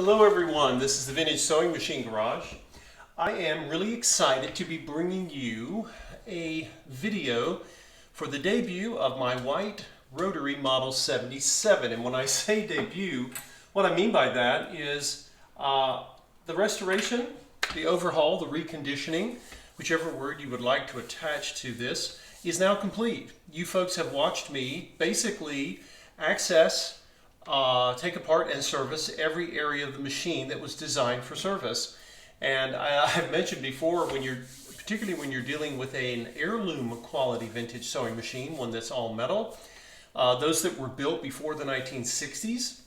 Hello everyone, this is the Vintage Sewing Machine Garage. I am really excited to be bringing you a video for the debut of my white Rotary Model 77. And when I say debut, what I mean by that is the restoration, the overhaul, the reconditioning, whichever word you would like to attach to this, is now complete. You folks have watched me basically access, take apart and service every area of the machine that was designed for service. And I've mentioned before, particularly when you're dealing with an heirloom quality vintage sewing machine, one that's all metal, those that were built before the 1960s,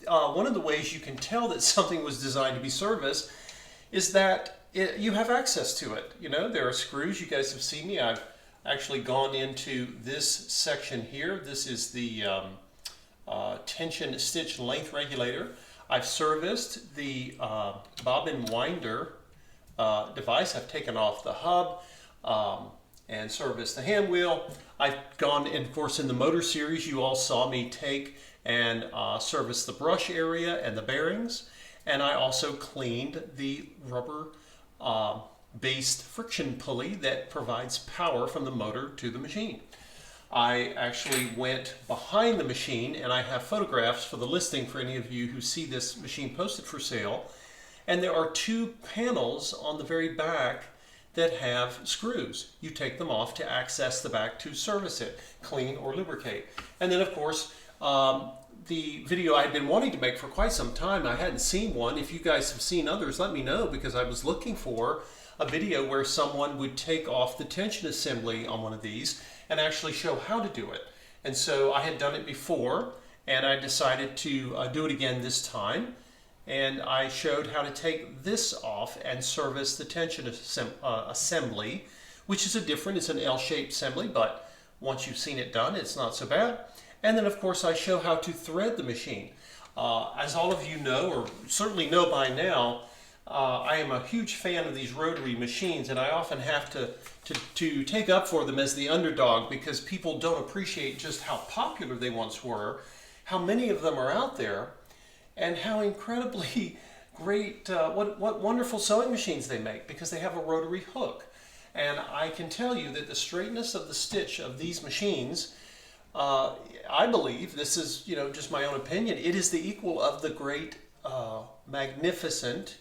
one of the ways you can tell that something was designed to be serviced is that you have access to it. You know, there are screws. You guys have seen me. I've actually gone into this section here. This is the tension stitch length regulator. I've serviced the bobbin winder device. I've taken off the hub and serviced the hand wheel. I've gone, and of course in the motor series you all saw me take and service the brush area and the bearings, and I also cleaned the rubber based friction pulley that provides power from the motor to the machine. I actually went behind the machine, and I have photographs for the listing for any of you who see this machine posted for sale. And there are two panels on the very back that have screws. You take them off to access the back to service it, clean or lubricate. And then of course, the video I had been wanting to make for quite some time, I hadn't seen one. If you guys have seen others, let me know, because I was looking for a video where someone would take off the tension assembly on one of these and actually show how to do it. And so I had done it before, and I decided to do it again this time. And I showed how to take this off and service the tension assembly, which is it's an L-shaped assembly, but once you've seen it done, it's not so bad. And then of course I show how to thread the machine. As all of you know, or certainly know by now, I am a huge fan of these rotary machines, and I often have to take up for them as the underdog, because people don't appreciate just how popular they once were, how many of them are out there, and how incredibly great, what wonderful sewing machines they make, because they have a rotary hook. And I can tell you that the straightness of the stitch of these machines, I believe, this is just my own opinion, it is the equal of the great, magnificent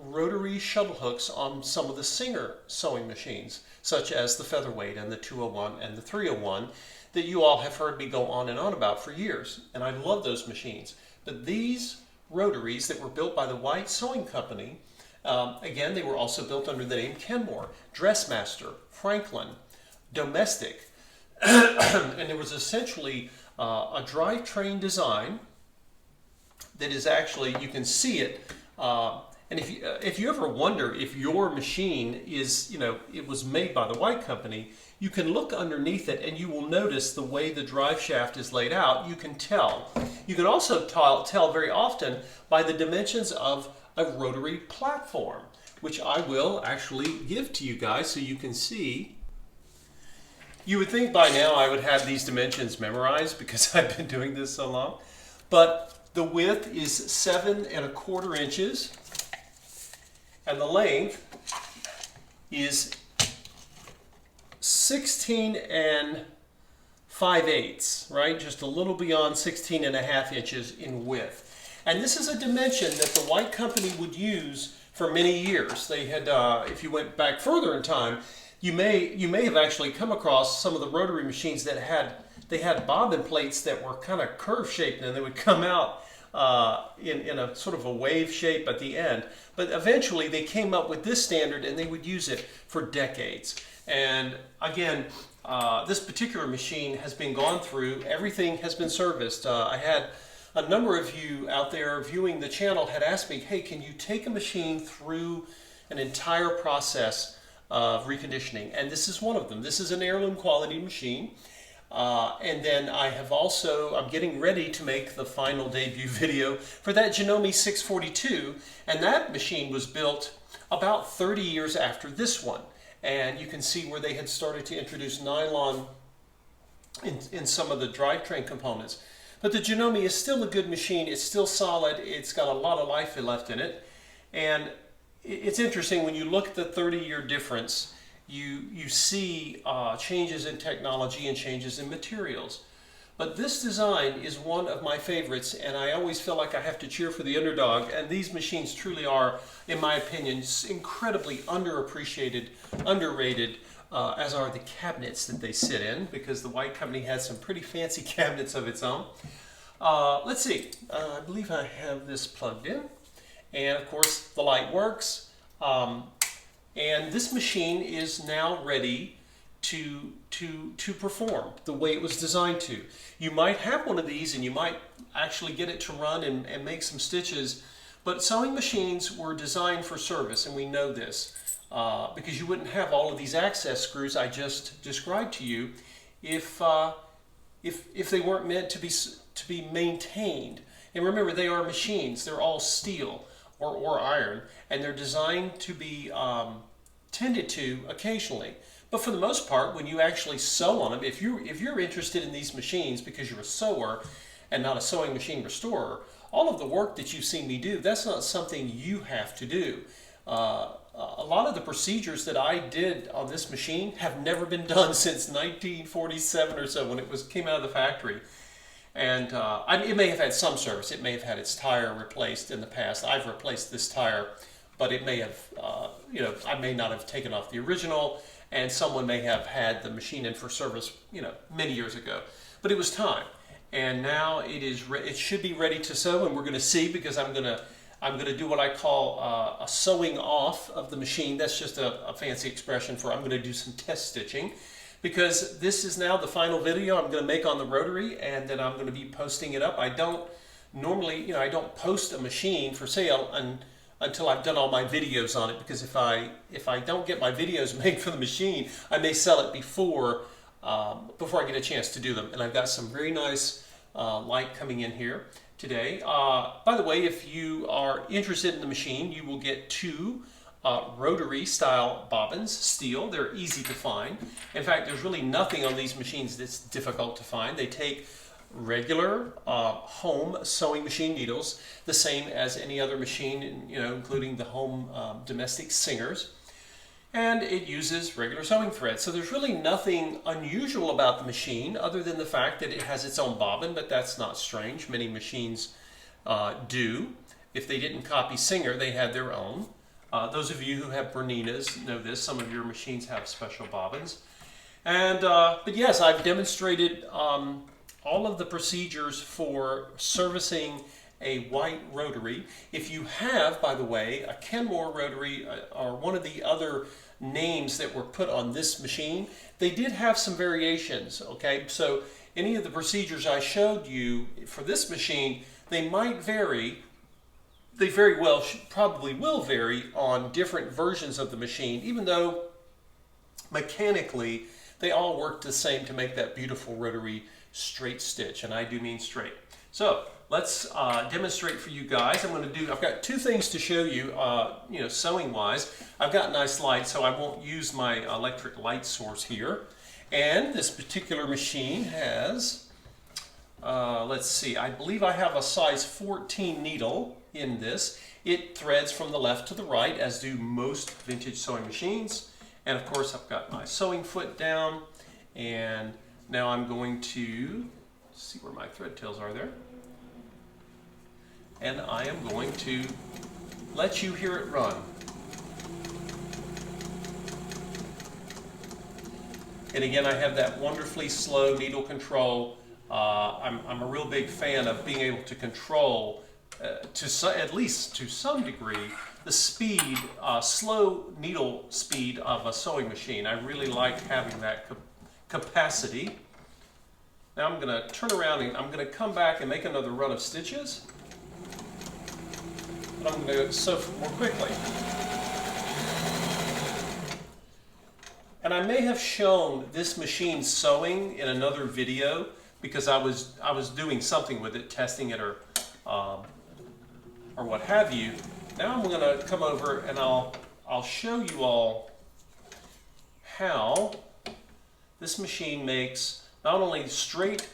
rotary shuttle hooks on some of the Singer sewing machines, such as the Featherweight and the 201 and the 301, that you all have heard me go on and on about for years. And I love those machines. But these rotaries that were built by the White Sewing Company, again, they were also built under the name Kenmore, Dressmaster, Franklin, Domestic, and it was essentially a drivetrain design that is actually, you can see it, and if you ever wonder if your machine is, it was made by the White Company, you can look underneath it and you will notice the way the drive shaft is laid out. You can tell. You can also tell very often by the dimensions of a rotary platform, which I will actually give to you guys so you can see. You would think by now I would have these dimensions memorized because I've been doing this so long, but the width is 7 1/4 inches. And the length is 16 5/8, right? Just a little beyond 16 1/2 inches in width. And this is a dimension that the White Company would use for many years. They had, if you went back further in time, you may have actually come across some of the rotary machines that had bobbin plates that were kind of curve shaped, and they would come out in a sort of a wave shape at the end. But eventually they came up with this standard, and they would use it for decades. And again, this particular machine has been gone through, everything has been serviced. I had a number of you out there viewing the channel had asked me, hey, can you take a machine through an entire process of reconditioning? And this is one of them. This is an heirloom quality machine. And then I'm getting ready to make the final debut video for that Janome 642, and that machine was built about 30 years after this one. And you can see where they had started to introduce nylon in some of the drivetrain components. But the Janome is still a good machine. It's still solid. It's got a lot of life left in it. And it's interesting when you look at the 30-year difference, you see changes in technology and changes in materials. But this design is one of my favorites, and I always feel like I have to cheer for the underdog. And these machines truly are, in my opinion, incredibly underappreciated, underrated, as are the cabinets that they sit in, because the White Company has some pretty fancy cabinets of its own. Let's see, I believe I have this plugged in. And of course, the light works. And this machine is now ready to perform the way it was designed to. You might have one of these and you might actually get it to run and make some stitches, but sewing machines were designed for service, and we know this because you wouldn't have all of these access screws I just described to you if they weren't meant to be maintained. And remember, they are machines. They're all steel or iron, and they're designed to be tended to occasionally. But for the most part, when you actually sew on them, if you're interested in these machines because you're a sewer and not a sewing machine restorer, all of the work that you've seen me do, that's not something you have to do. A lot of the procedures that I did on this machine have never been done since 1947 or so, when it came out of the factory. And it may have had some service. It may have had its tire replaced in the past. I've replaced this tire, but it may have, I may not have taken off the original, and someone may have had the machine in for service, many years ago. But it was time, and now it should be ready to sew, and we're going to see, because I'm going to do what I call a sewing off of the machine. That's just a fancy expression for I'm going to do some test stitching, because this is now the final video I'm going to make on the Rotary, and then I'm going to be posting it up. I don't normally, I don't post a machine for sale until I've done all my videos on it, because if I don't get my videos made for the machine, I may sell it before I get a chance to do them. And I've got some very nice light coming in here today. By the way, if you are interested in the machine, you will get two Rotary style bobbins, steel. They're easy to find. In fact, there's really nothing on these machines that's difficult to find. They take regular home sewing machine needles, the same as any other machine, including the home domestic singers, and it uses regular sewing thread. So there's really nothing unusual about the machine other than the fact that it has its own bobbin, but that's not strange. Many machines do. If they didn't copy Singer, they had their own. Those of you who have Berninas know this. Some of your machines have special bobbins. And but yes, I've demonstrated all of the procedures for servicing a white Rotary. If you have, by the way, a Kenmore Rotary or one of the other names that were put on this machine, they did have some variations, okay? So any of the procedures I showed you for this machine, they might vary. They very well probably will vary on different versions of the machine, even though mechanically they all work the same to make that beautiful Rotary straight stitch, and I do mean straight. So let's demonstrate for you guys. I've got two things to show you, sewing wise. I've got nice light, so I won't use my electric light source here. And this particular machine has, let's see, I believe I have a size 14 needle in this. It threads from the left to the right, as do most vintage sewing machines. And of course, I've got my sewing foot down, and now I'm going to see where my thread tails are there. And I am going to let you hear it run. And again, I have that wonderfully slow needle control. I'm a real big fan of being able to control, at least to some degree, the speed, slow needle speed of a sewing machine. I really like having that capacity. Now I'm going to turn around and I'm going to come back and make another run of stitches. But I'm going to sew more quickly. And I may have shown this machine sewing in another video, because I was doing something with it, testing it or what have you. Now I'm going to come over and I'll show you all how this machine makes not only straight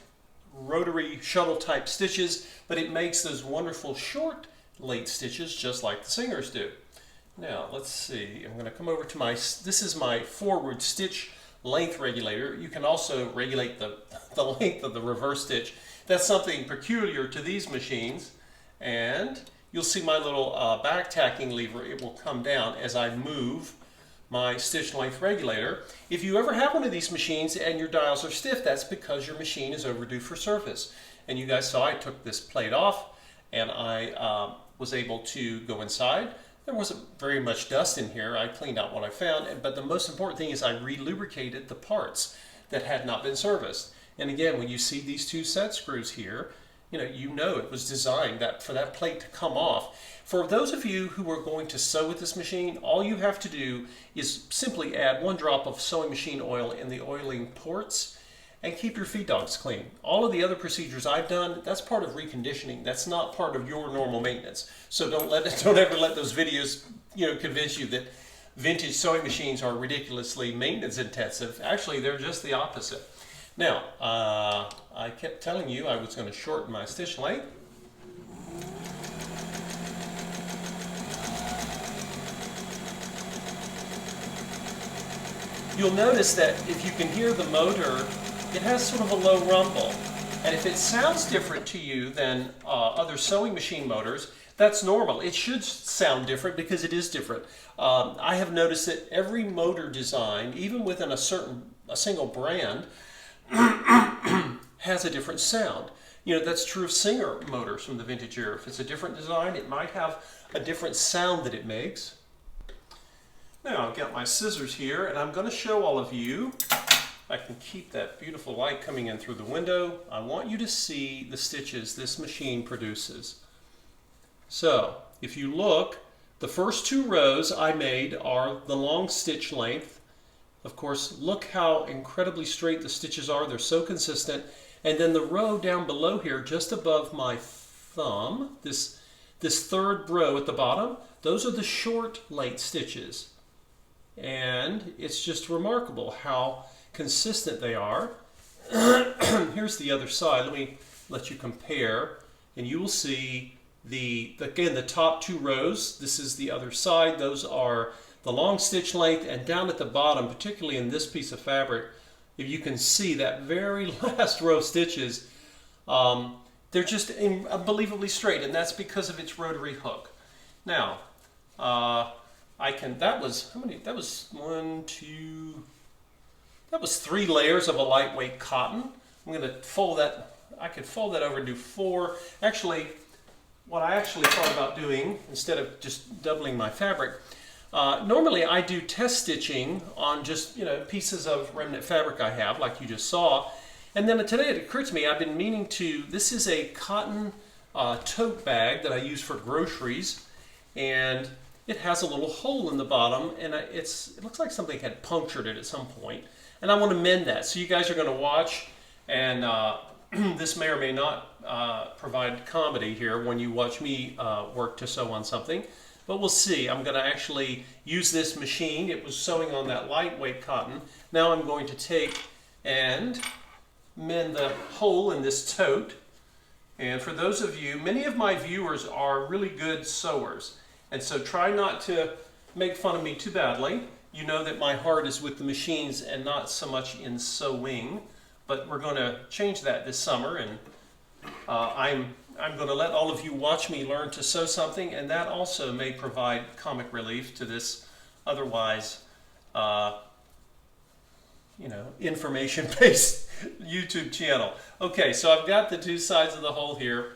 rotary shuttle type stitches, but it makes those wonderful short late stitches just like the Singers do. Now let's see, I'm going to come over to this is my forward stitch length regulator. You can also regulate the length of the reverse stitch. That's something peculiar to these machines, and you'll see my little back tacking lever. It will come down as I move my stitch length regulator. If you ever have one of these machines and your dials are stiff, that's because your machine is overdue for service. And you guys saw I took this plate off and I was able to go inside. There wasn't very much dust in here. I cleaned out what I found, but the most important thing is I re-lubricated the parts that had not been serviced. And again, when you see these two set screws here, you know it was designed for that plate to come off. For those of you who are going to sew with this machine, all you have to do is simply add 1 drop of sewing machine oil in the oiling ports and keep your feed dogs clean. All of the other procedures I've done, that's part of reconditioning. That's not part of your normal maintenance. So don't ever let those videos convince you that vintage sewing machines are ridiculously maintenance intensive. Actually, they're just the opposite. Now, I kept telling you I was going to shorten my stitch length. You'll notice that if you can hear the motor, it has sort of a low rumble. And if it sounds different to you than other sewing machine motors, that's normal. It should sound different because it is different. I have noticed that every motor design, even within a single brand, has a different sound. That's true of Singer motors from the vintage era. If it's a different design, it might have a different sound that it makes. Now I've got my scissors here, and I'm going to show all of you. I can keep that beautiful light coming in through the window. I want you to see the stitches this machine produces. So if you look, the first 2 rows I made are the long stitch length. Of course, look how incredibly straight the stitches are. They're so consistent. And then the row down below here, just above my thumb, this 3rd row at the bottom, those are the short late stitches. And it's just remarkable how consistent they are. Here's the other side. Let me let you compare, and you will see again the top 2 rows. This is the other side. Those are the long stitch length, and down at the bottom, particularly in this piece of fabric, if you can see that very last row of stitches, they're just unbelievably straight, and that's because of its rotary hook. Now, that was 3 layers of a lightweight cotton. I'm going to fold that. I could fold that over and do 4. Actually, what I actually thought about doing, instead of just doubling my fabric, normally I do test stitching on just pieces of remnant fabric I have, like you just saw. And then today it occurred to me I've been meaning to. This is a cotton tote bag that I use for groceries, and it has a little hole in the bottom, and it looks like something had punctured it at some point. And I want to mend that. So you guys are going to watch, and this may or may not provide comedy here when you watch me work to sew on something. But we'll see. I'm going to actually use this machine. It was sewing on that lightweight cotton. Now I'm going to take and mend the hole in this tote. And for those of you, many of my viewers are really good sewers. And so try not to make fun of me too badly. You know that my heart is with the machines and not so much in sewing. But we're going to change that this summer, and I'm going to let all of you watch me learn to sew something, and that also may provide comic relief to this otherwise, information-based YouTube channel. Okay, so I've got the 2 sides of the hole here,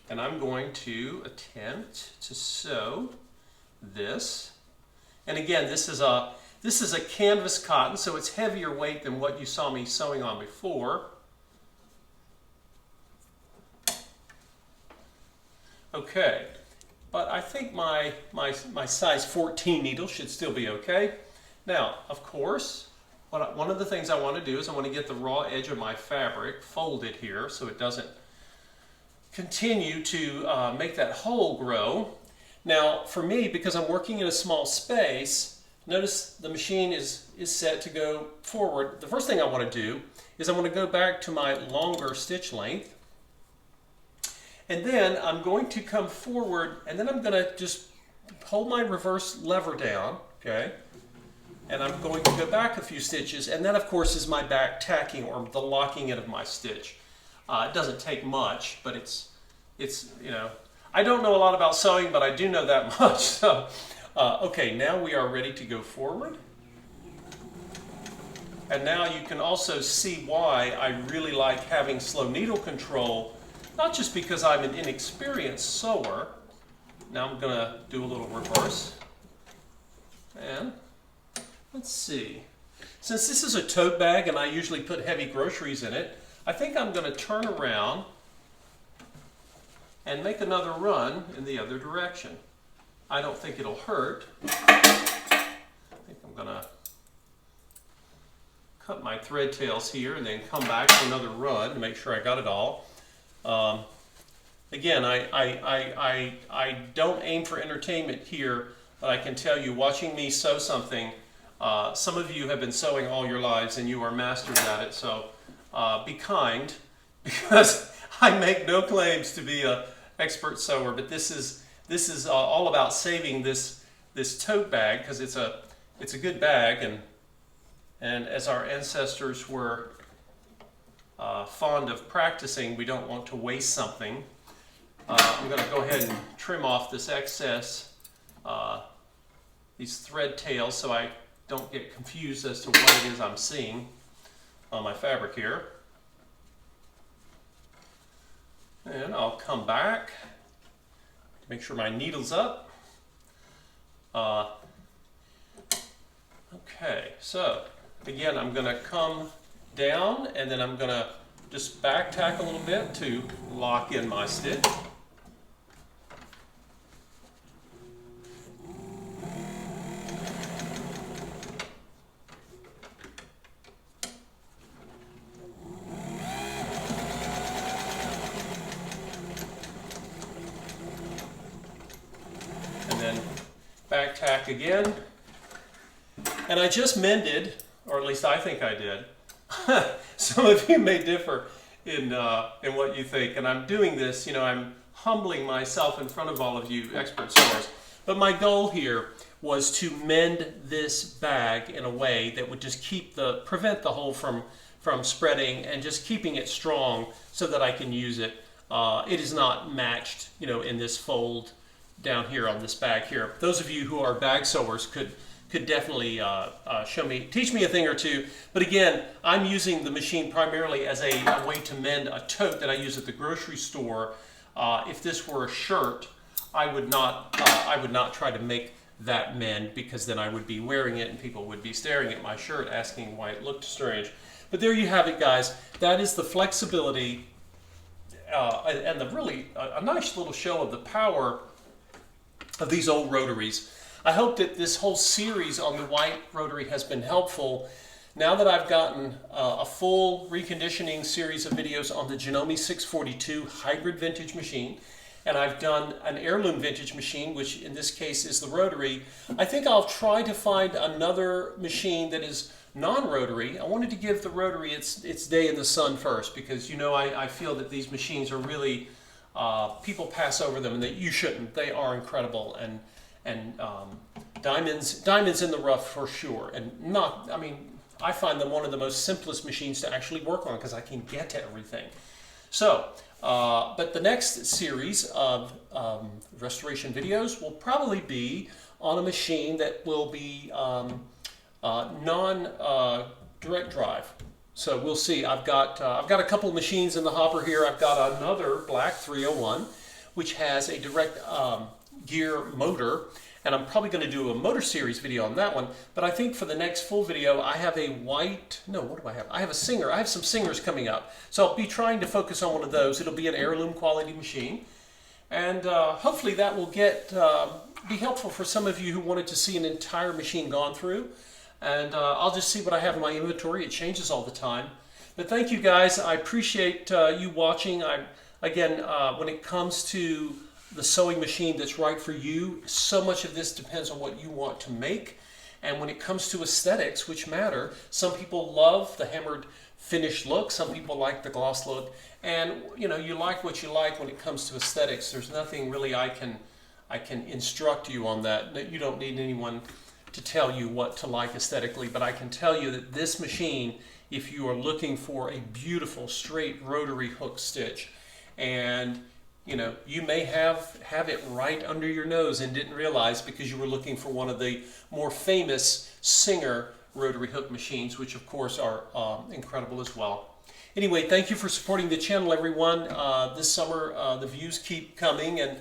and I'm going to attempt to sew this. And again, this is a canvas cotton, so it's heavier weight than what you saw me sewing on before. Okay, but I think my size 14 needle should still be okay. Now, of course, one of the things I want to do is I want to get the raw edge of my fabric folded here so it doesn't continue to make that hole grow. Now, for me, because I'm working in a small space, notice the machine is set to go forward. The first thing I want to do is I want to go back to my longer stitch length. And then I'm going to come forward, and then I'm going to just hold my reverse lever down, okay? And I'm going to go back a few stitches, and that of course is my back tacking, or the locking in of my stitch. It doesn't take much, but it's you know, I don't know a lot about sewing, but I do know that much. So, okay, now we are ready to go forward. And now you can also see why I really like having slow needle control, not just because I'm an inexperienced sewer. Now I'm going to do a little reverse. And let's see. Since this is a tote bag and I usually put heavy groceries in it, I think I'm going to turn around and make another run in the other direction. I don't think it'll hurt. I think I'm going to cut my thread tails here and then come back for another run to make sure I got it all. Again, I don't aim for entertainment here, but I can tell you, watching me sew something, some of you have been sewing all your lives and you are masters at it, so be kind, because I make no claims to be an expert sewer, but this is all about saving this tote bag, because it's a good bag, and as our ancestors were fond of practicing, we don't want to waste something. I'm going to go ahead and trim off this excess, these thread tails, so I don't get confused as to what it is I'm seeing on my fabric here. And I'll come back to make sure my needle's up. Okay, so again, I'm going to come down and then I'm going to just back tack a little bit to lock in my stitch. And then back tack again. And I just mended, or at least I think I did. Some of you may differ in what you think, and I'm doing this, you know, I'm humbling myself in front of all of you expert sewers. But my goal here was to mend this bag in a way that would just prevent the hole from spreading, and just keeping it strong so that I can use it. It is not matched, you know, in this fold down here on this bag here. Those of you who are bag sewers could definitely teach me a thing or two. But again, I'm using the machine primarily as a way to mend a tote that I use at the grocery store. If this were a shirt, I would not try to make that mend, because then I would be wearing it and people would be staring at my shirt asking why it looked strange. But there you have it, guys. That is the flexibility and the really a nice little show of the power of these old rotaries. I hope that this whole series on the white rotary has been helpful. Now that I've gotten a full reconditioning series of videos on the Janome 642 hybrid vintage machine, and I've done an heirloom vintage machine, which in this case is the rotary, I think I'll try to find another machine that is non-rotary. I wanted to give the rotary its day in the sun first, because, you know, I feel that these machines are really, people pass over them, and that you shouldn't. They are incredible, and diamonds in the rough for sure. And I find them one of the most simplest machines to actually work on, because I can get to everything. So, but the next series of restoration videos will probably be on a machine that will be non-direct drive. So we'll see. I've got a couple of machines in the hopper here. I've got another black 301, which has a direct gear motor, and I'm probably going to do a motor series video on that one. But I think for the next full video, I have a what do I have? I have a Singer. I have some Singers coming up, so I'll be trying to focus on one of those. It'll be an heirloom quality machine, and hopefully that will be helpful for some of you who wanted to see an entire machine gone through. And I'll just see what I have in my inventory. It changes all the time. But thank you, guys. I appreciate you watching. Again, when it comes to the sewing machine that's right for you, so much of this depends on what you want to make. And when it comes to aesthetics, which matter, some people love the hammered finished look, some people like the gloss look, and you know, you like what you like when it comes to aesthetics. There's nothing really I can instruct you on that. You don't need anyone to tell you what to like aesthetically, but I can tell you that this machine, if you are looking for a beautiful straight rotary hook stitch, and you know, you may have it right under your nose and didn't realize because you were looking for one of the more famous Singer rotary hook machines, which of course are incredible as well. Anyway, thank you for supporting the channel, everyone. This summer the views keep coming, and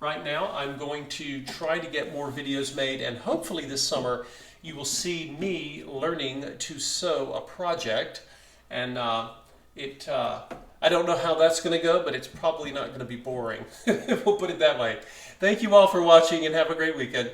right now I'm going to try to get more videos made, and hopefully this summer you will see me learning to sew a project, and I don't know how that's going to go, but it's probably not going to be boring. We'll put it that way. Thank you all for watching, and have a great weekend.